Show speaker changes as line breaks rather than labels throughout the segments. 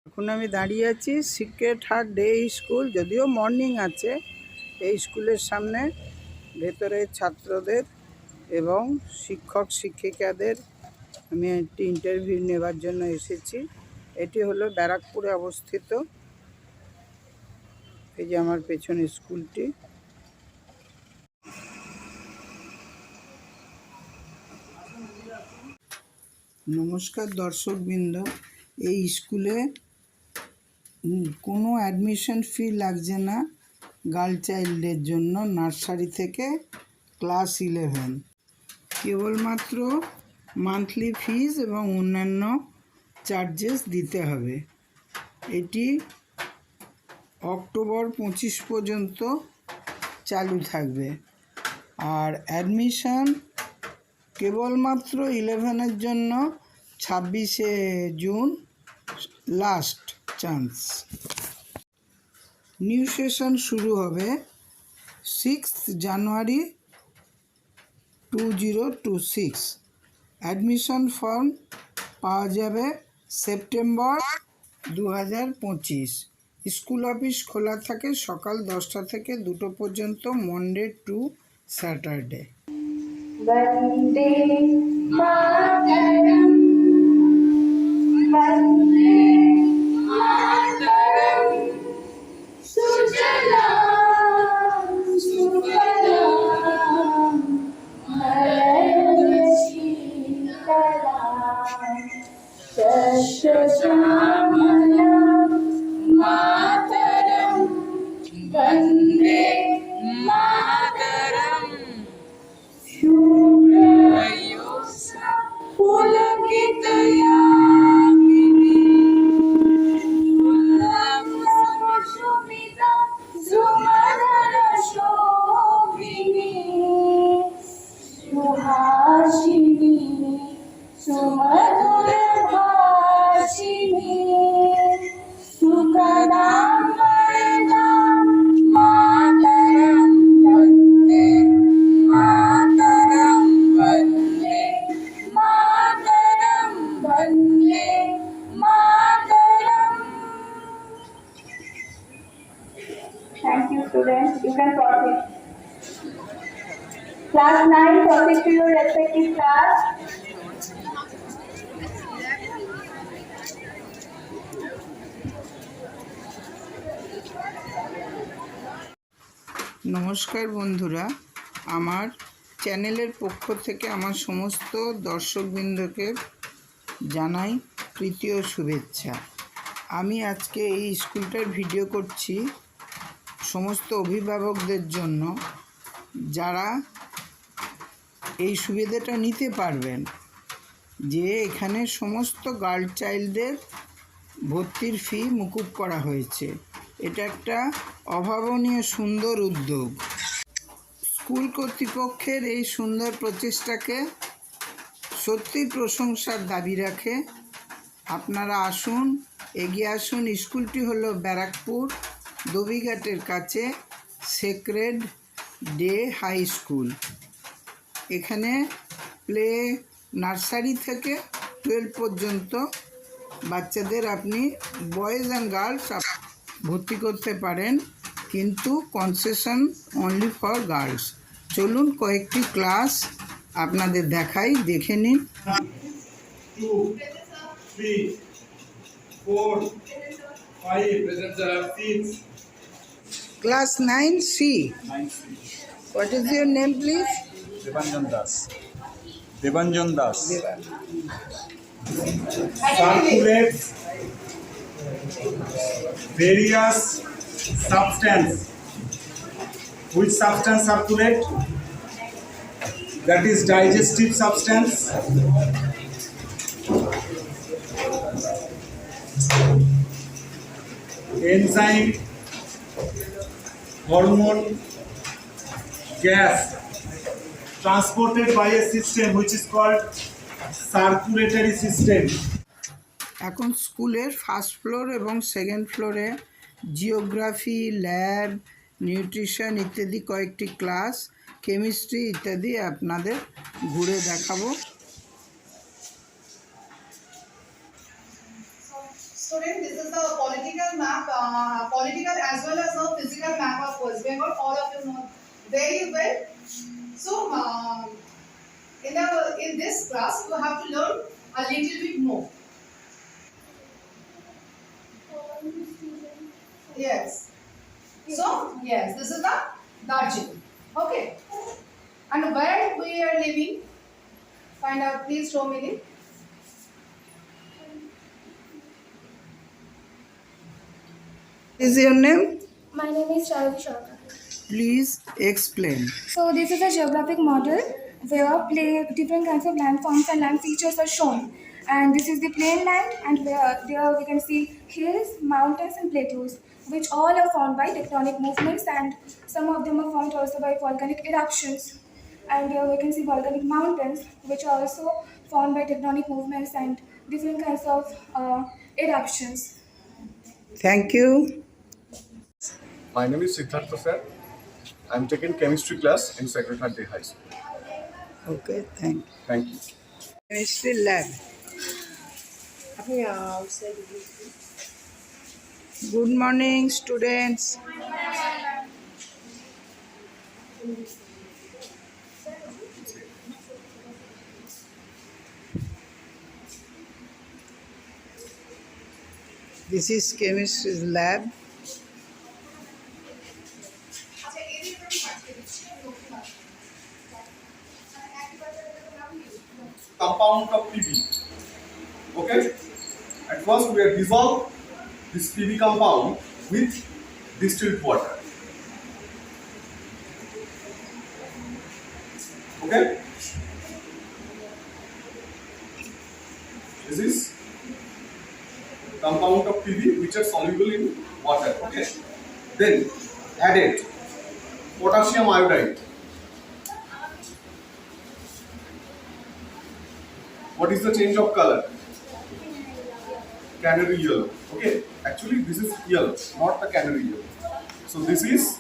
এখন আমি দাঁড়িয়ে আছি সিক্রেট হার্ট ডে স্কুল, যদিও মর্নিং আছে। এই স্কুলের সামনে ভেতরে ছাত্রদের এবং শিক্ষক শিক্ষিকাদের আমি একটি ইন্টারভিউ নেবার জন্য এসেছি। এটি হলো ব্যারাকপুরে অবস্থিত। এই যে আমার পেছনে স্কুলটি। নমস্কার দর্শকবৃন্দ, এই স্কুলে কোনো অ্যাডমিশন ফি লাগছে না গার্ল চাইল্ডের জন্য। নার্সারি থেকে ক্লাস 11 কেবলমাত্র মান্থলি ফিজ এবং অন্যান্য চার্জেস দিতে হবে। এটি অক্টোবর 25 পর্যন্ত চালু থাকবে। আর অ্যাডমিশন কেবলমাত্র 11-এর জন্য 26শে June last chance. New session শুরু হবে 6 জানুয়ারি 2026। অ্যাডমিশন ফর্ম পাওয়া যাবে সেপ্টেম্বর 2025। স্কুল অফিস খোলা থাকে সকাল 10টা থেকে 2টো পর্যন্ত, Monday to Saturday.
Vande Mataram Vande Mataram सुजलां सुफलां मलयजशीतलां शस्यश्यामलां मातरं वन्दे मातरम्। पुलकितयामिनी फुल्लकुसुमिता सुमधुरशोभिनी सुहासिनी सुमधुरभाषिणी सुखदां वरदां मातरं वन्दे मातरं वन्दे मातरं Vande Mataram. Thank you, students. You can proceed. Class 9, proceed to your respective class.
নমস্কার বন্ধুরা, আমার চ্যানেলের পক্ষ থেকে আমার সমস্ত দর্শকবৃন্দকে জানাই প্রীতি ও শুভেচ্ছা। আমি আজকে এই স্কুলটার ভিডিও করছি সমস্ত অভিভাবকদের জন্য, যারা এই সুবিধাটা নিতে পারবেন যে এখানে সমস্ত গার্ল চাইল্ডদের ভর্তির ফি মুকুব করা হয়েছে। এটা একটা অভাবনীয় সুন্দর উদ্যোগ। স্কুল কর্তৃপক্ষের এই সুন্দর প্রচেষ্টাকে সত্যি প্রশংসার দাবি রাখে। আপনারা আসুন, এগিয়ে আসুন। স্কুলটি হলো ব্যারাকপুর দবিঘাটের কাছে সেক্রেড ডে হাই স্কুল। এখানে প্লে নার্সারি থেকে 12 পর্যন্ত বাচ্চাদের আপনি বয়েজ অ্যান্ড গার্লস ভর্তি করতে পারেন, কিন্তু কনসেশন অনলি ফর গার্লস। চলুন কয়েকটি ক্লাস আপনাদের দেখাই, দেখে নিন।
2, 3, 4, 5, 6.
Class 9C. What is your name, please?
Debanjan Das. Debanjan Das.
Circulates various substance. Which substance circulate? That is digestive substance. Enzyme, hormone, gas, transported by a system which is called circulatory system.
এখন স্কুলের first floor এবং second ফ্লোরে geography, lab, nutrition ইত্যাদি কয়েকটি class, chemistry ইত্যাদি আপনাদের ঘুরে দেখাবো।
Student, this is the political map, political as well as the physical map of West Bengal. All of you know very well. So, in this class, you have to learn a little bit more. Yes. So, yes, this is the Darjeeling. Okay. And where we are living? Find out. Please show me it.
Is your name?
My name is Sharvi Sharma.
Please explain.
So this is a geographic model where different kinds of landforms and land features are shown. And this is the plain land, and where there we can see hills, mountains and plateaus, which all are formed by tectonic movements, and some of them are formed also by volcanic eruptions. And here we can see volcanic mountains, which are also formed by tectonic movements and different kinds of eruptions.
Thank you.
My name is Siddhartha sir. I'm taking chemistry class in Secretariat Day High School.
Okay, thank you.
Thank you.
Chemistry lab. Good morning, students. This is chemistry lab.
Compound of PB. Okay? At first we have dissolved this PB compound with distilled water. Okay? This is compound of PB which are soluble in water. Okay? Then added potassium iodide. What is the change of color? Canary yellow. Okay, actually this is yellow, not the canary yellow. So this is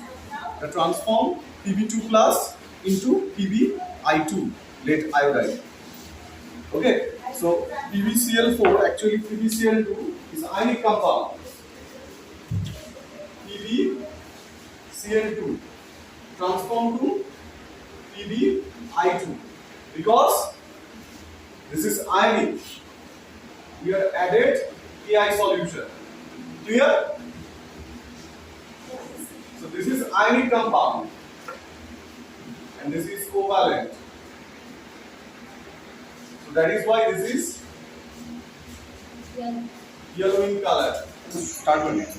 the transform Pb2 plus into PbI2, lead iodide. Okay, so PbCl4, actually PbCl2 is ionic compound. PbCl2 transform to PbI2 because this is ionic. We have added Ki solution. Clear? So this is ionic compound and this is covalent. So that is why this is yellow in color. Start with it.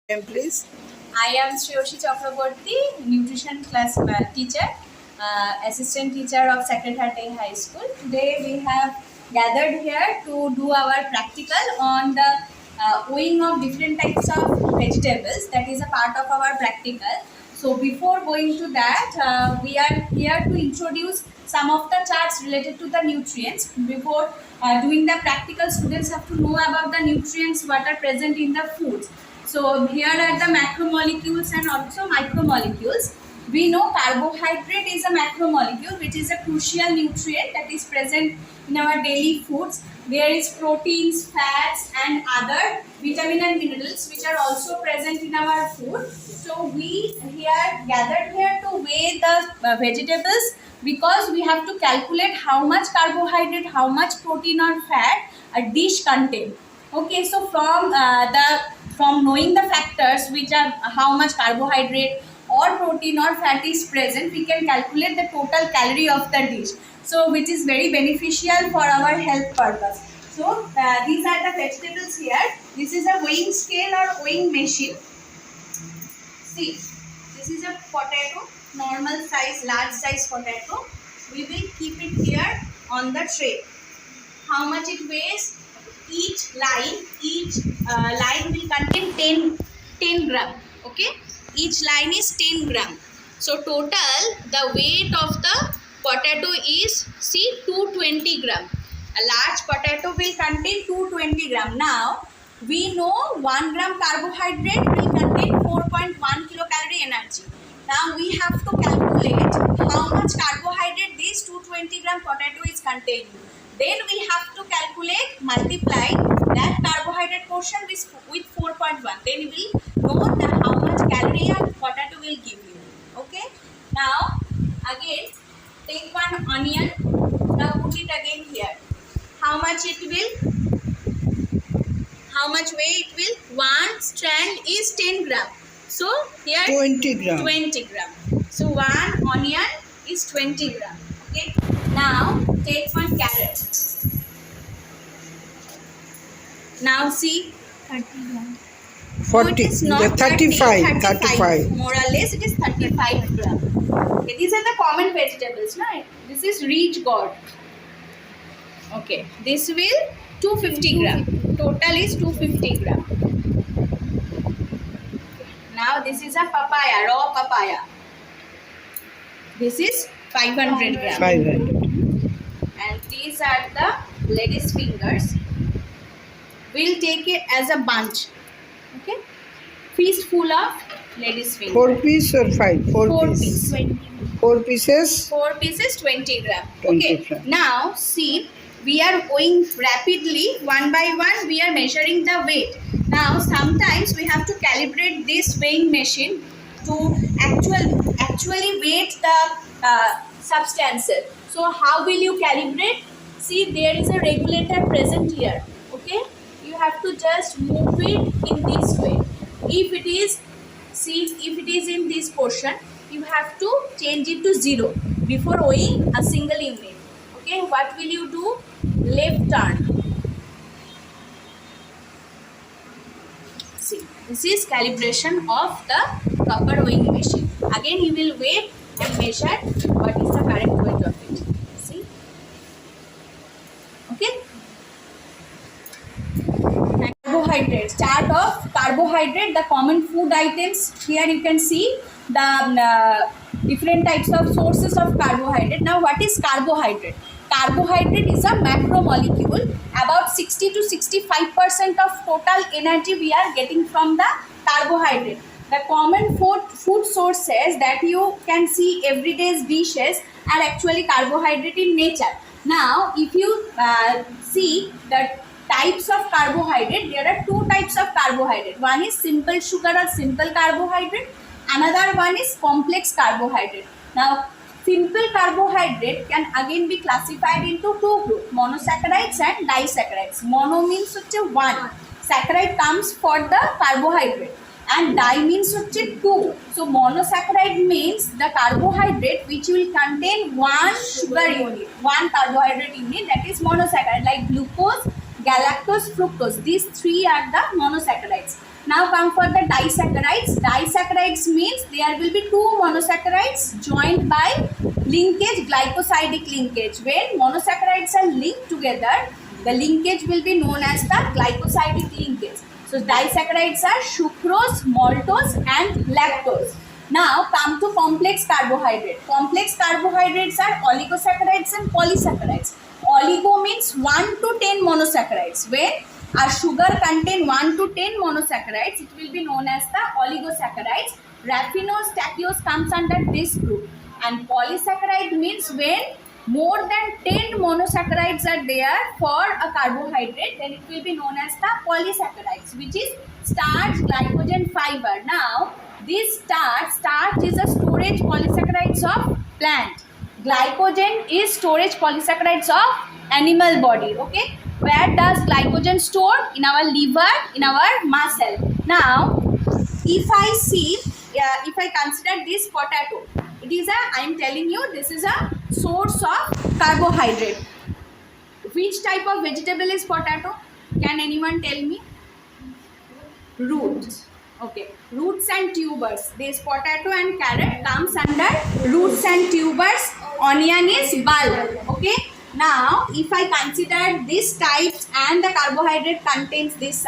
Name, please.
I am Shreyoshi Chakraborty, nutrition class teacher, assistant teacher of Secretariat Day High School. Today we have gathered here to do our practical on the weighing of different types of vegetables. That is a part of our practical. So before going to that, we are here to introduce some of the charts related to the nutrients. Before doing the practical, students have to know about the nutrients what are present in the foods. So here are the macromolecules and also micromolecules. We know carbohydrate is a macromolecule which is a crucial nutrient that is present in our daily foods. There is proteins, fats and other vitamin and minerals which are also present in our food. So we here gathered here to weigh the vegetables because we have to calculate how much carbohydrate, how much protein or fat a dish contains. Okay, so from knowing the factors which are how much carbohydrate or protein or fat is present, we can calculate the total calorie of the dish. So which is very beneficial for our health purpose. So these are the vegetables here. This is a weighing scale or weighing machine. See, this is a potato, normal size, large size potato. We will keep it here on the tray. How much it weighs? Each line will contain 10 gram. Okay, each line is 10 gram. So total the weight of the potato is 220 gram. A large potato will contain 220 gram. Now we know 1 gram carbohydrate will contain 4.1 kilocalorie energy. Now we have to calculate how much carbohydrate this 220 gram potato is containing. Then we have to calculate, multiply that carbohydrate portion with 4.1. Then we will know how much calorie a potato will give you. Okay. Now again take one onion. Now put it again here. How much it will? How much weight it will? One strand is 10 gram. So here
20 gram.
20 gram. So one onion is 20 gram. Okay. Now take one carrot. Now see.
30 gram.
So it
40,
is not
the 35,
30,
35.
More or less, it is 35 gram. Okay, these are the common vegetables, right? This is rich gourd. Okay, this will 250 gram. Total is 250 gram. Now this is a papaya, raw papaya. This is 500 gram.
500.
And these are the lady's fingers. We'll take it as a bunch. Okay, fistful of lady's fingers.
4 piece or 5? 4
Four
piece.
piece.
4 pieces.
4 pieces 20 gram.
20
Okay.
gram.
Now see, we are going rapidly one by one. We are measuring the weight. Now sometimes we have to calibrate this weighing machine to actually weight the substances. So how will you calibrate? See, there is a regulator present here. Okay, you have to just move it in this way. If it is, see, if it is in this portion, you have to change it to 0 before weighing a single unit. Okay, what will you do? Left turn. See, this is calibration of the copper weighing machine. Again, you will weigh and measure what is the correct weight of it. See? Okay? Carbohydrates. Chart of carbohydrate, the common food items. Here you can see the different types of sources of carbohydrate. Now, what is carbohydrate? Carbohydrate is a macromolecule. About 60 to 65% of total energy we are getting from the carbohydrate. The common food sources that you can see everyday's dishes are actually carbohydrate in nature. Now, if you see the types of carbohydrate, there are 2 types of carbohydrate. One is simple sugar or simple carbohydrate. Another one is complex carbohydrate. Now, simple carbohydrate can again be classified into 2 groups, monosaccharides and disaccharides. Mono means 1. Saccharide comes for the carbohydrate and di means 2. So, monosaccharide means the carbohydrate which will contain 1 sugar unit, 1 carbohydrate unit, that is monosaccharide, like glucose, galactose, fructose. These 3 are the monosaccharides. Now come for the disaccharides. Disaccharides means there will be 2 monosaccharides joined by linkage, glycosidic linkage. When monosaccharides are linked together, the linkage will be known as the glycosidic linkage. So disaccharides are sucrose, maltose and lactose. Now come to complex carbohydrate. Complex carbohydrates are oligosaccharides and polysaccharides. Oligo means 1 to 10 monosaccharides. When a sugar contain 1 to 10 monosaccharides, it will be known as the oligosaccharides. Raffinose, stachyose comes under this group. And polysaccharide means when more than 10 monosaccharides are there for a carbohydrate, then it will be known as the polysaccharides, which is starch, glycogen, fiber. Now, this starch is a storage polysaccharides of plant. Glycogen is storage polysaccharides of animal body. Okay, where does glycogen store? In our liver, in our muscle. Now, if I see, if I consider this potato, it is a, I am telling you, this is a source of carbohydrate. Which type of vegetable is potato? Can anyone tell me? Roots. Okay, roots and tubers. This potato and carrot comes under roots and tubers. Onion is bulb. Okay. Now, if I consider these types and the carbohydrate contains these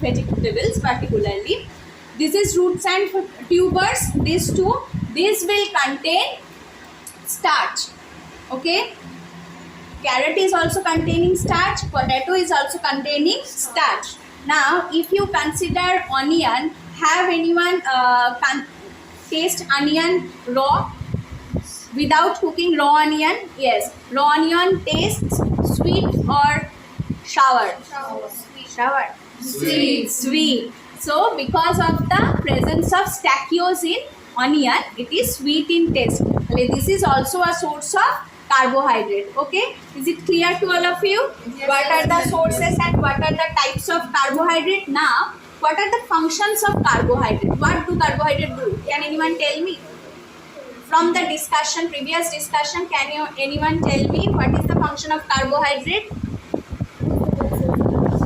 vegetables particularly, this is roots and tubers. These 2, this will contain starch. Okay. Carrot is also containing starch. Potato is also containing starch. Now, if you consider onion, have anyone taste onion raw without cooking raw onion? Yes, raw onion tastes sweet or sour? Sour. Sweet. Sweet. So, because of the presence of stachyos in onion, it is sweet in taste. This is also a source of carbohydrate. Okay, is it clear to all of you?
Yes,
what are the
yes.
sources and what are the types of carbohydrate? Now, what are the functions of carbohydrate? What do carbohydrate do? Can anyone tell me? From the discussion, previous discussion, anyone tell me what is the function of carbohydrate?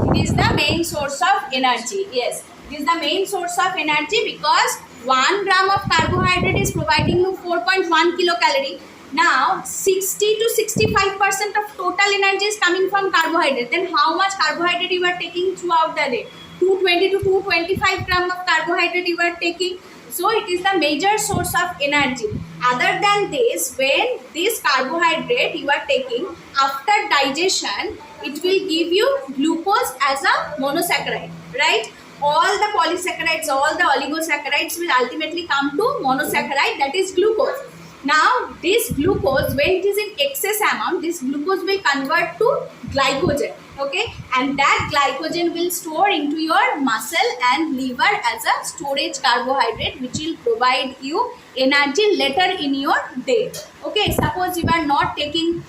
It is the main source of energy. Yes, it is the main source of energy because 1 gram of carbohydrate is providing you 4.1 kilocalorie. Now, 60 to 65% of total energy is coming from carbohydrate. Then how much carbohydrate you are taking throughout the day? 220 to 225 gram of carbohydrate you are taking. So it is the major source of energy. Other than this, when this carbohydrate you are taking, after digestion, it will give you glucose as a monosaccharide, right? All the polysaccharides, all the oligosaccharides will ultimately come to monosaccharide, that is glucose. Now, this glucose, when it is in excess amount, this glucose will convert to glycogen, okay? And that glycogen will store into your muscle and liver as a storage carbohydrate, which will provide you energy later in your day, okay? Suppose you are not taking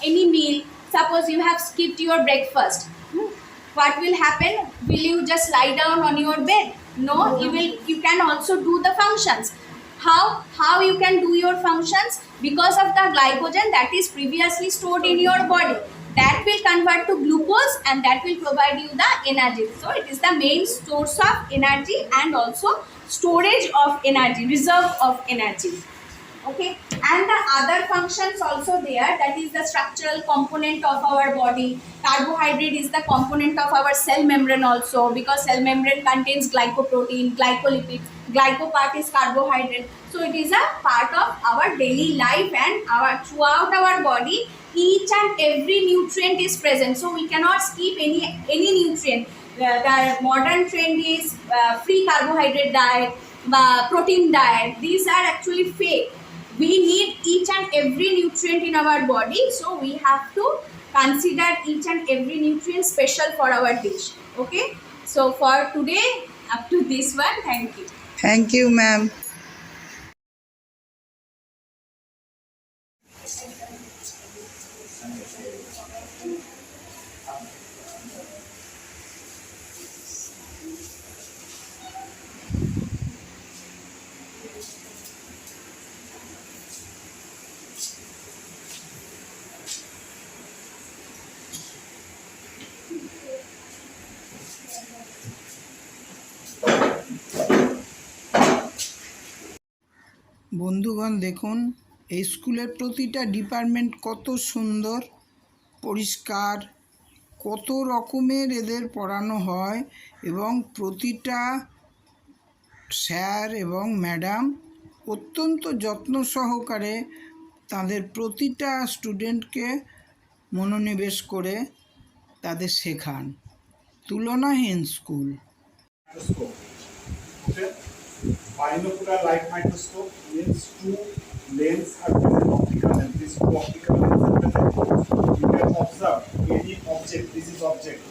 any meal, suppose you have skipped your breakfast. What will happen? Will you just lie down on your bed? No, you can also do the functions. How you can do your functions? Because of the glycogen that is previously stored in your body, that will convert to glucose and that will provide you the energy. So it is the main source of energy and also storage of energy, reserve of energy. Okay, and the other functions also there, that is the structural component of our body. Carbohydrate is the component of our cell membrane also, because cell membrane contains glycoprotein, glycolipid. Glyco part is carbohydrate. So it is a part of our daily life and throughout our body, each and every nutrient is present. So we cannot skip any nutrient. The modern trend is free carbohydrate diet, protein diet. These are actually fake. We need each and every nutrient in our body, so we have to consider each and every nutrient special for our dish. Okay, so for today, up to this one. Thank you.
Thank you, ma'am. বন্ধুগণ, দেখুন এই স্কুলের প্রতিটা department কত সুন্দর পরিষ্কার, কত রকমের এদের পড়ানো হয় এবং প্রতিটা স্যার এবং ম্যাডাম অত্যন্ত যত্ন সহকারে তাদের প্রতিটা স্টুডেন্টকে মনোনিবেশ করে তাদের শেখান। তুলনাহীন school.
Okay. Binocular light microscope means two lens are present optical lens. These two optical lenses are present. You can observe any object. This is object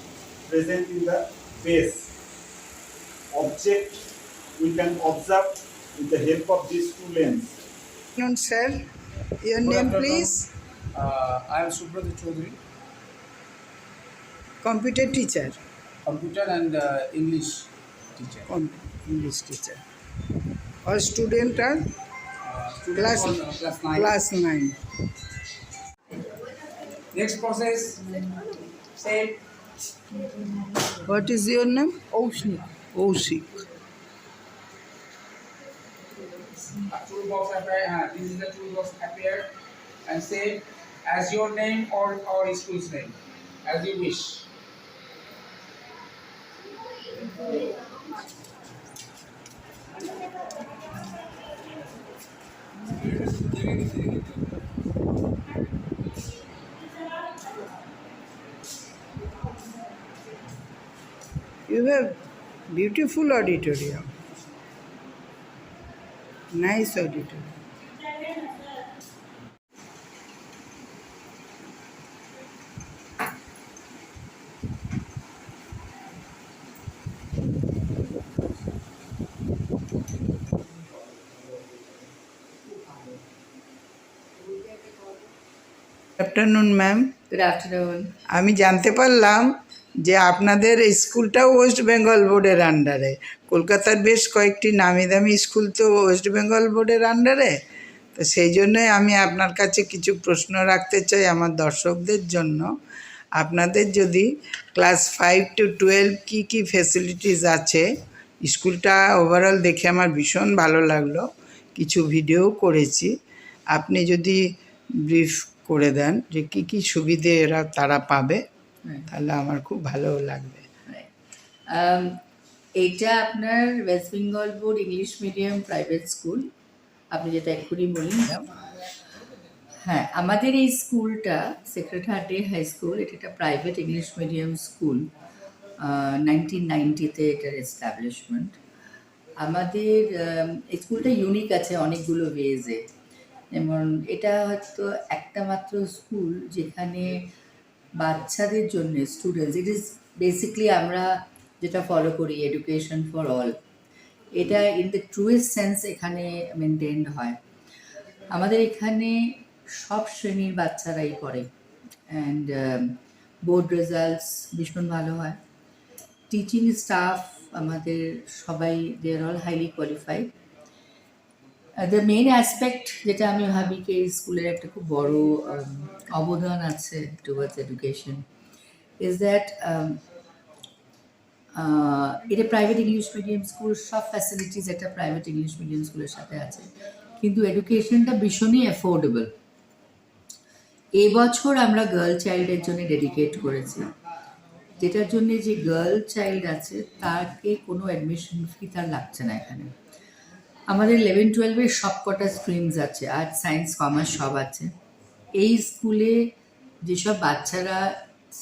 present in the base. Object we can observe with the help of these two lenses.
Sir, your name please?
I am Subrat Chaudhary,
Computer teacher.
computer and English teacher.
English teacher. Our student are
Student
class
for, class 9.
class 9.
Next process, set,
What is your name? Oushik. Oushik.
a toolbox appear. This is the toolbox appear, and say as your name or school's name, as you wish.
You have beautiful auditorium. Nice auditorium. Afternoon ma'am.
Good afternoon.
আমি জানতে পারলাম যে আপনাদের এই স্কুলটাও West Bengal বোর্ডের আন্ডারে। কলকাতার বেশ কয়েকটি নামি দামি স্কুল তো ওয়েস্ট বেঙ্গল বোর্ডের আন্ডারে। তো সেই জন্যই আমি আপনার কাছে কিছু প্রশ্ন রাখতে চাই আমার দর্শকদের জন্য। আপনাদের যদি ক্লাস 5 to 12 কী কী ফেসিলিটিস আছে, স্কুলটা ওভারঅল দেখে আমার ভীষণ ভালো লাগলো, কিছু ভিডিও করেছি। আপনি যদি ব্রিফ করে দেন যে কী কী সুবিধে তারা পাবে, তাহলে আমার খুব ভালো লাগবে।
এইটা আপনার West Bengal board English medium private school, আপনি যেটা এক্ষুনি বললেন। হ্যাঁ, আমাদের এই স্কুলটা সেক্রেড হার্টে হাই স্কুল, এটা একটা প্রাইভেট ইংলিশ মিডিয়াম স্কুল। 1990-তে এটার এস্টাবলিশমেন্ট। আমাদের এই স্কুলটা ইউনিক আছে অনেকগুলো ওয়েজে। যেমন এটা হয়তো একটা মাত্র স্কুল যেখানে বাচ্চাদের জন্য স্টুডেন্টস, ইট ইজ বেসিকলি আমরা যেটা ফলো করি এডুকেশন ফর অল, এটা ইন দ্য ট্রুয়েস্ট সেন্স এখানে মেনটেন্ড হয়। আমাদের এখানে সব শ্রেণীর বাচ্চারাই পড়ে অ্যান্ড বোর্ড রেজাল্টস ভীষণ ভালো হয়। টিচিং স্টাফ আমাদের সবাই they are all highly qualified. The main aspect যেটা আমি ভাবি কি এই স্কুলের একটা খুব বড় অবদান আছে টুয়ার্ডস এডুকেশন ইজ দ্যাট এটা প্রাইভেট ইংলিশ মিডিয়াম স্কুল, সব ফ্যাসিলিটিস একটা প্রাইভেট ইংলিশ মিডিয়াম স্কুলের সাথে আছে, কিন্তু এডুকেশনটা ভীষণই অ্যাফোর্ডেবল। এবছর আমরা গার্ল চাইল্ডের জন্য ডেডিকেট করেছি, যেটার জন্য যে গার্ল চাইল্ড আছে তাকে কোনো অ্যাডমিশন ফি তার লাগছে না এখানে। আমাদের 11-12-এর সব কটা স্ট্রিমস আছে, আর্ট সায়েন্স কমার্স সব আছে। এই স্কুলে যেসব বাচ্চারা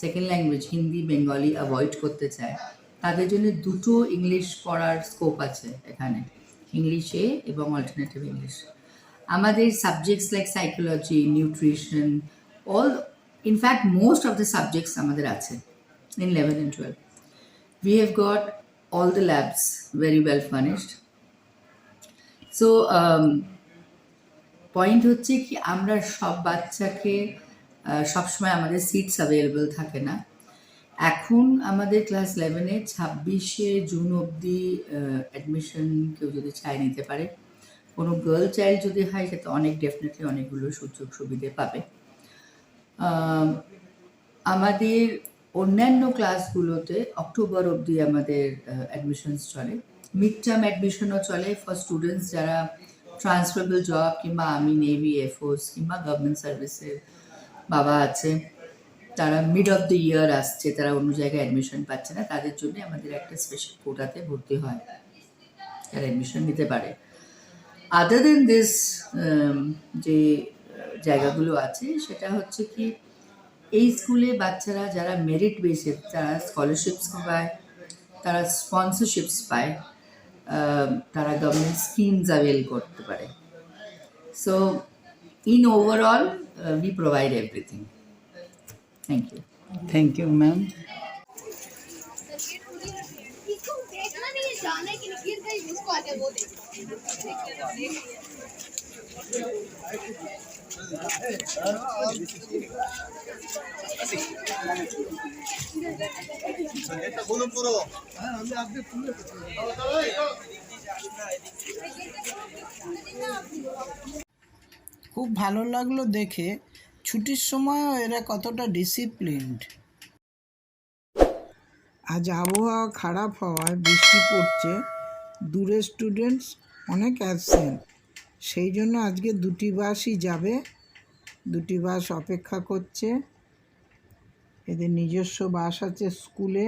second language Hindi Bengali avoid করতে চায় তাদের জন্য দুটো ইংলিশ পড়ার স্কোপ আছে এখানে, ইংলিশে এবং অল্টারনেটিভ ইংলিশ। আমাদের subjects like psychology, nutrition, all in fact most of the subjects আমাদের আছে in 11 and 12. We have got all the labs very well furnished. So point হচ্ছে কি আমরা সব বাচ্চাকে সবসময় আমাদের সিটস অ্যাভেলেবল থাকে না। এখন আমাদের ক্লাস 11-এ 26শে জুন অবধি অ্যাডমিশন কেউ যদি চায় নিতে পারে। কোনো গার্ল চাইল্ড যদি হয় সেটা অনেক ডেফিনেটলি অনেকগুলো সুযোগ সুবিধে পাবে। আমাদের অন্যান্য ক্লাসগুলোতে অক্টোবর অবধি আমাদের অ্যাডমিশনস চলে, মিড টার্ম অ্যাডমিশনও চলে ফর স্টুডেন্টস যারা ট্রান্সফারেবল জব কিংবা আর্মি, নেভি, এয়ারফোর্স কিংবা গভর্নমেন্ট সার্ভিসের বাবা আছে, তারা মিড অফ দ্য ইয়ার আসছে, তারা অন্য জায়গায় অ্যাডমিশন পাচ্ছে না, তাদের জন্য আমাদের একটা স্পেশাল কোটাতে ভর্তি হয়, তারা অ্যাডমিশন নিতে পারে। আদার দেন দিস যে জায়গাগুলো আছে সেটা হচ্ছে কি এই স্কুলে বাচ্চারা যারা মেরিট বেসে তারা স্কলারশিপস পায়, তারা স্পন্সরশিপস পায়, তারা গভর্নমেন্ট স্কিমস অ্যাভেল করতে পারে। So in overall we provide everything. Thank you.
Thank you ma'am. খুব ভালো লাগলো দেখে, ছুটির সময়ও এরা কতটা ডিসিপ্লিনড। আজ আবহাওয়া খারাপ হওয়ায় বৃষ্টি পড়ছে, দূরের স্টুডেন্টস অনেক অ্যাবসেন্ট, সেই জন্য আজকে দুটি বাসই যাবে, দুটি বাস অপেক্ষা করছে। এদের নিজস্ব বাস আছে স্কুলে।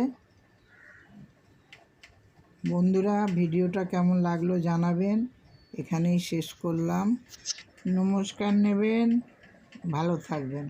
বন্ধুরা, ভিডিওটা কেমন লাগলো জানাবেন। এখানেই শেষ করলাম। নমস্কার নেবেন, ভালো থাকবেন।